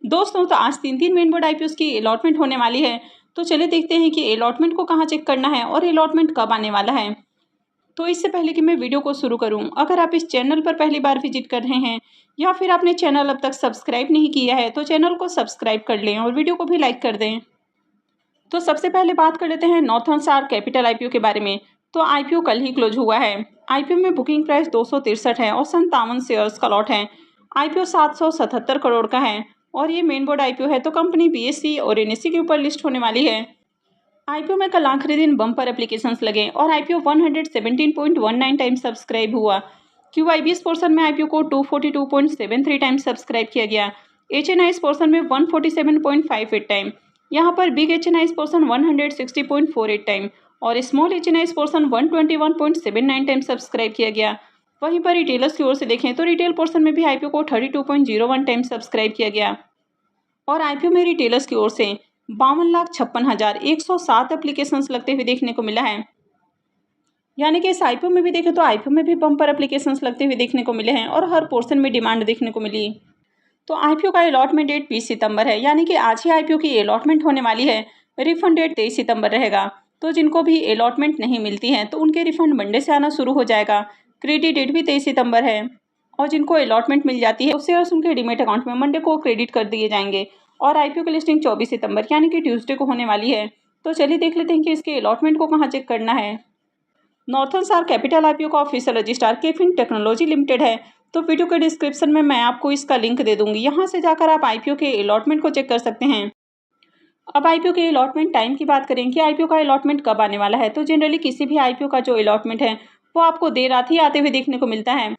दोस्तों तो आज तीन मेन बोर्ड आईपीओ की अलॉटमेंट होने वाली है। तो चलिए देखते हैं कि अलॉटमेंट को कहाँ चेक करना है और अलॉटमेंट कब आने वाला है। तो इससे पहले कि मैं वीडियो को शुरू करूं, अगर आप इस चैनल पर पहली बार विजिट कर रहे हैं या फिर आपने चैनल अब तक सब्सक्राइब नहीं किया है तो चैनल को सब्सक्राइब कर लें और वीडियो को भी लाइक कर दें। तो सबसे पहले बात कर लेते हैं नॉर्थर्न स्टार कैपिटल आईपीओ के बारे में। तो आईपीओ कल ही क्लोज हुआ है। आईपीओ में बुकिंग प्राइस 263 है और 57 शेयर्स का लॉट है। आईपीओ 777 करोड़ का है और ये मेन बोर्ड आईपीओ है। तो कंपनी बीएसई और एनएसई के ऊपर लिस्ट होने वाली है। आईपीओ में कल आखिरी दिन बम्पर एप्लीकेशंस लगे और आईपीओ 117.19 टाइम्स सब्सक्राइब हुआ। क्यूआईबीएस पोर्शन में आईपीओ को 242.73 टाइम्स सब्सक्राइब किया गया। एचएनआईएस पोर्शन में 147.58 टाइम। यहाँ पर बिग एचएनआईएस पोर्शन 160.48 टाइम और स्मॉल एचएनआईएस पोर्शन 121.79 टाइम सब्सक्राइब किया गया। वहीं पर रिटेलर्स की ओर से देखें तो रिटेल पोर्शन में भी आईपीओ को 32.01 टाइम सब्सक्राइब किया गया और आईपीओ में रिटेलर्स की ओर से 52,56,107 एप्लीकेशंस लगते हुए देखने को मिला है। यानी कि इस आईपीओ में भी देखें तो आईपीओ में भी बम्पर एप्लीकेशंस लगते हुए देखने को मिले हैं और हर पोर्शन में डिमांड देखने को मिली। तो आईपीओ का अलॉटमेंट डेट 20 सितंबर है, यानी कि आज ही आईपीओ की अलॉटमेंट होने वाली है। रिफंड डेट 23 सितंबर रहेगा। तो जिनको भी अलॉटमेंट नहीं मिलती है तो उनके रिफंड मंडे से आना शुरू हो जाएगा। क्रेडिट डेट भी 23 सितंबर है और जिनको अलॉटमेंट मिल जाती है उससे उनके डीमेट अकाउंट में मंडे को क्रेडिट कर दिए जाएंगे। और आईपीओ की लिस्टिंग 24 सितंबर यानी कि ट्यूसडे को होने वाली है। तो चलिए देख लेते हैं कि इसके अलॉटमेंट को कहाँ चेक करना है। नॉर्थर्न स्टार कैपिटल आईपीओ का ऑफिशियल रजिस्ट्रार केफिन टेक्नोलॉजी लिमिटेड है। तो वीडियो के डिस्क्रिप्शन में मैं आपको इसका लिंक दे दूंगी, यहाँ से जाकर आप आईपीओ के अलॉटमेंट को चेक कर सकते हैं। अब आईपीओ के अलॉटमेंट टाइम की बात करें कि आईपीओ का अलॉटमेंट कब आने वाला है। तो जनरली किसी भी आईपीओ का जो अलॉटमेंट है वो आपको देर रात ही आते हुए देखने को मिलता है,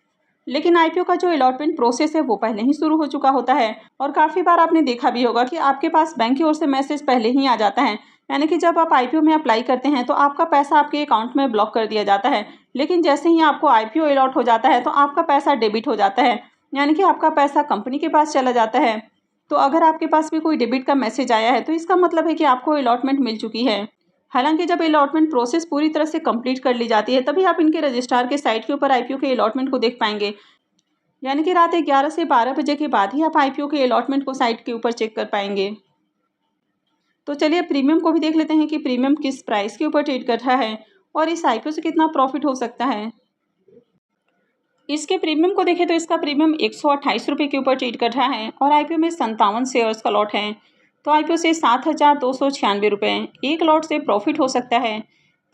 लेकिन आईपीओ का जो अलॉटमेंट प्रोसेस है वो पहले ही शुरू हो चुका होता है। और काफ़ी बार आपने देखा भी होगा कि आपके पास बैंक की ओर से मैसेज पहले ही आ जाता है, यानी कि जब आप आईपीओ में अप्लाई करते हैं तो आपका पैसा आपके अकाउंट में ब्लॉक कर दिया जाता है, लेकिन जैसे ही आपको आईपीओ अलॉट हो जाता है तो आपका पैसा डेबिट हो जाता है, यानी कि आपका पैसा कंपनी के पास चला जाता है। तो अगर आपके पास भी कोई डेबिट का मैसेज आया है तो इसका मतलब है कि आपको अलॉटमेंट मिल चुकी है। हालांकि जब अलॉटमेंट प्रोसेस पूरी तरह से कंप्लीट कर ली जाती है तभी आप इनके रजिस्ट्रार के साइट के ऊपर आईपीओ के अलॉटमेंट को देख पाएंगे, यानी कि रात 11 से 12 बजे के बाद ही आप आईपीओ के अलॉटमेंट को साइट के ऊपर चेक कर पाएंगे। तो चलिए प्रीमियम को भी देख लेते हैं कि प्रीमियम किस प्राइस के ऊपर ट्रेड कर रहा है और इस आईपीओ से कितना प्रॉफिट हो सकता है। इसके प्रीमियम को देखें तो इसका प्रीमियम 128 रुपये के ऊपर ट्रेड कर रहा है और आईपीओ में 57 शेयर्स का लॉट है। तो आईपीओ से 7,296 रुपये एक लॉट से प्रॉफिट हो सकता है।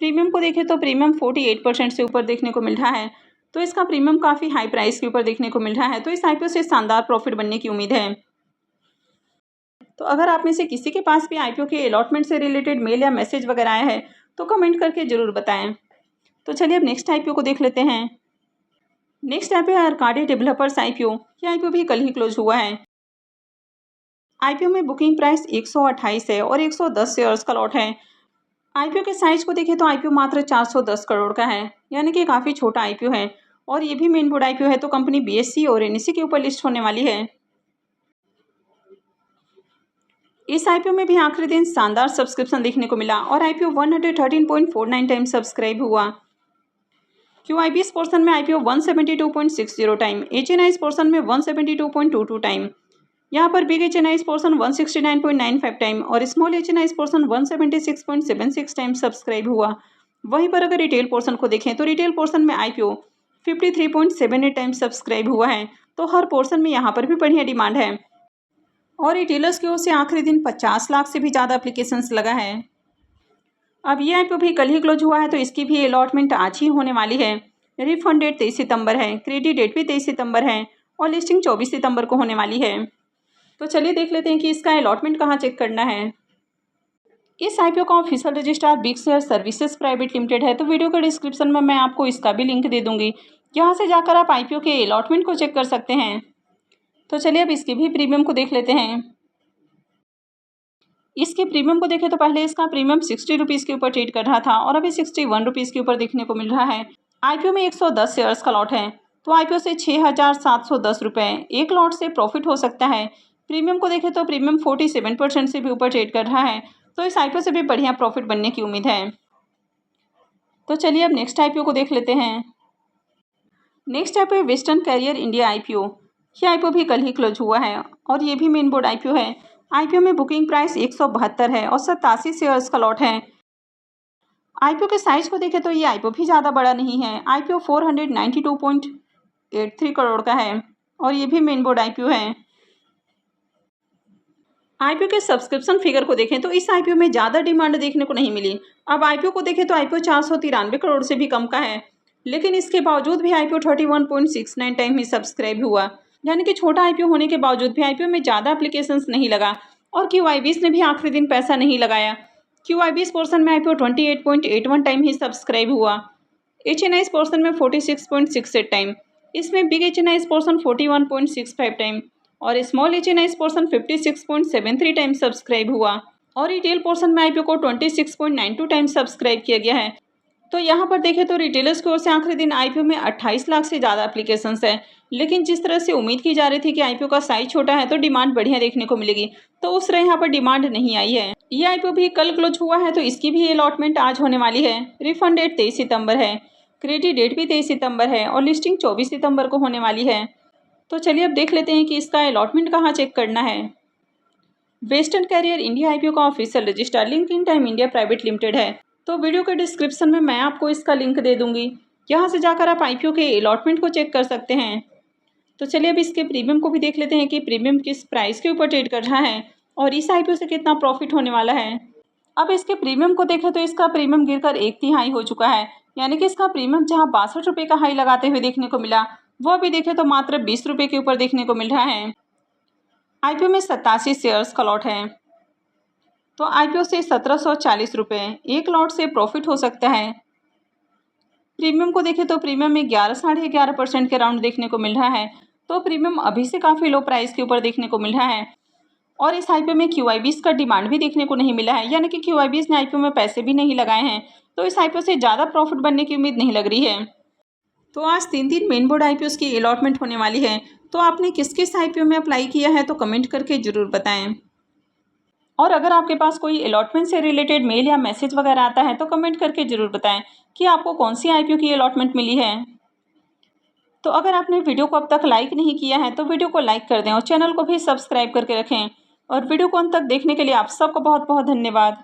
प्रीमियम को देखें तो प्रीमियम 48% से ऊपर देखने को मिल रहा है। तो इसका प्रीमियम काफ़ी हाई प्राइस के ऊपर देखने को मिल रहा है। तो इस आईपीओ से शानदार प्रॉफिट बनने की उम्मीद है। तो अगर आप में से किसी के पास भी आईपीओ के अलॉटमेंट से रिलेटेड मेल या मैसेज वगैरह आया है तो कमेंट करके ज़रूर बताएं। तो चलिए अब नेक्स्ट आईपीओ को देख लेते हैं। नेक्स्ट आईपीओ है अर्काडिया डेवलपर्स आईपीओ। यह आईपीओ भी कल ही क्लोज हुआ है। आईपीओ में बुकिंग प्राइस 128 है और 110 शेयर्स का लॉट है। आईपीओ के साइज को देखें तो आईपीओ मात्र 410 करोड़ का है, यानी कि काफ़ी छोटा आईपीओ है और ये भी मेन बोर्ड आईपीओ है। तो कंपनी बीएसई और एनएसई के ऊपर लिस्ट होने वाली है। इस आईपीओ में भी आखिरी दिन शानदार सब्सक्रिप्शन देखने को मिला और आईपीओ 113.49 टाइम सब्सक्राइब हुआ। क्यूआईबीएस पोर्शन में आईपीओ 172.60 टाइम, एचएनआईएस पोर्शन में 172.22 टाइम। यहाँ पर बिग एचएनआईएस पोर्शन 169.95 टाइम और स्मॉल एचएनआईएस पोर्शन 176.76 टाइम सब्सक्राइब हुआ। वहीं पर अगर रिटेल पोर्शन को देखें तो रिटेल पोर्शन में आईपीओ 53.78 टाइम सब्सक्राइब हुआ है। तो हर पोर्शन में यहाँ पर भी बढ़िया डिमांड है और रिटेलर्स की ओर से आखिरी दिन 50 लाख से भी ज़्यादा एप्लीकेशंस लगा है। अब ये आईपीओ भी कल ही क्लोज हुआ है तो इसकी भी अलॉटमेंट आज ही होने वाली है। रिफंड डेट 23 सितंबर है, क्रेडिट डेट भी 23 सितंबर है और लिस्टिंग 24 सितंबर को होने वाली है। तो चलिए देख लेते हैं कि इसका अलॉटमेंट कहाँ चेक करना है। इस आईपीओ का official registrar big share services private limited है। तो वीडियो के डिस्क्रिप्शन में मैं आपको इसका भी लिंक दे दूंगी, यहाँ से जाकर आप आईपीओ के अलॉटमेंट को चेक कर सकते हैं। तो चलिए अब इसके भी प्रीमियम को देख लेते हैं। इसके प्रीमियम को देखें तो पहले इसका प्रीमियम 60 रुपीज़ के ऊपर ट्रेड कर रहा था और अभी 61 रुपीज़ के ऊपर देखने को मिल रहा है। आईपीओ में 110 शेयर्स का लॉट है। तो आईपीओ से 6,710 रुपये एक लॉट से प्रॉफिट हो सकता है। प्रीमियम को देखें तो प्रीमियम 47% से भी ऊपर ट्रेड कर रहा है। तो इस आईपीओ से भी बढ़िया प्रॉफिट बनने की उम्मीद है। तो चलिए अब नेक्स्ट आईपीओ को देख लेते हैं। Next IPO western carrier India IPO. यह आईपीओ भी कल ही क्लोज हुआ है और ये भी मेन बोर्ड आईपीओ है। आईपीओ में बुकिंग प्राइस 172 है और 87 शेयर्स का लॉट है। आईपीओ के साइज को देखें तो ये आईपीओ भी ज़्यादा बड़ा नहीं है। आईपीओ 492.83 करोड़ का है और ये भी मेन बोर्ड आईपीओ है। आईपीओ के सब्सक्रिप्शन फिगर को देखें तो इस आईपीओ में ज़्यादा डिमांड देखने को नहीं मिली। अब आईपीओ को देखें तो आईपीओ 493 करोड़ से भी कम का है, लेकिन इसके बावजूद भी आईपीओ 31.69 टाइम ही सब्सक्राइब हुआ। यानी कि छोटा आईपीओ होने के बावजूद भी आईपीओ में ज़्यादा एप्लीकेशंस नहीं लगा और QIBs ने भी आखिरी दिन पैसा नहीं लगाया। QIBs पोर्सन में आईपीओ 28.81 टाइम ही सब्सक्राइब हुआ। HNIs पोर्सन में 46.68 टाइम, इसमें बिग HNIs पोर्सन 41.65 टाइम और small HNIs portion 56.73 time subscribe हुआ और रिटेल पोर्सन में आईपीओ को 26.92 टाइम सब्सक्राइब किया गया है। तो यहाँ पर देखें तो रिटेलर्स की ओर से आखिरी दिन आईपीओ में 28 लाख से ज़्यादा एप्लीकेशंस है, लेकिन जिस तरह से उम्मीद की जा रही थी कि आईपीओ का साइज छोटा है तो डिमांड बढ़िया देखने को मिलेगी, तो उस तरह यहाँ पर डिमांड नहीं आई है। ये आईपीओ भी कल क्लोज हुआ है तो इसकी भी अलॉटमेंट आज होने वाली है। रिफंड डेट 23 सितंबर है, क्रेडिट डेट भी 23 सितंबर है और लिस्टिंग 24 सितंबर को होने वाली है। तो चलिए अब देख लेते हैं कि इसका अलॉटमेंट कहाँ चेक करना है। वेस्टर्न कैरियर इंडिया आईपीओ का official register linked time India private limited है, तो वीडियो के डिस्क्रिप्शन में मैं आपको इसका लिंक दे दूंगी। यहाँ से जाकर आप आईपीओ के अलॉटमेंट को चेक कर सकते हैं। तो चलिए अब इसके प्रीमियम को भी देख लेते हैं कि प्रीमियम किस प्राइस के ऊपर ट्रेड कर रहा है और इस आईपीओ से कितना प्रॉफिट होने वाला है। अब इसके प्रीमियम को देखें तो इसका प्रीमियम गिरकर 1/3 हो चुका है, यानी कि इसका प्रीमियम जहाँ 62 रुपये का हाई लगाते हुए देखने को मिला, वो अभी देखें तो मात्र 20 रुपये के ऊपर देखने को मिल रहा है। आईपीओ में 87 शेयर्स का लॉट है, तो आईपीओ से 1740 रुपये एक लॉट से प्रॉफिट हो सकता है। प्रीमियम को देखें तो प्रीमियम में 11-11.5% के राउंड देखने को मिल रहा है, तो प्रीमियम अभी से काफ़ी लो प्राइस के ऊपर देखने को मिल रहा है। और इस आईपीओ में QIBs का डिमांड भी देखने को नहीं मिला है, यानी कि QIBs ने आईपीओ में पैसे भी नहीं लगाए हैं, तो इस आईपीओ से ज़्यादा प्रॉफिट बनने की उम्मीद नहीं लग रही है। तो आज 3 मेन बोर्ड आईपीओ की अलॉटमेंट होने वाली है, तो आपने किस किस आईपीओ में अप्लाई किया है तो कमेंट करके ज़रूर बताएं। और अगर आपके पास कोई अलॉटमेंट से रिलेटेड मेल या मैसेज वगैरह आता है तो कमेंट करके ज़रूर बताएं कि आपको कौन सी आईपीओ की अलॉटमेंट मिली है। तो अगर आपने वीडियो को अब तक लाइक नहीं किया है तो वीडियो को लाइक कर दें और चैनल को भी सब्सक्राइब करके रखें। और वीडियो को अंत तक देखने के लिए आप सबको बहुत बहुत धन्यवाद।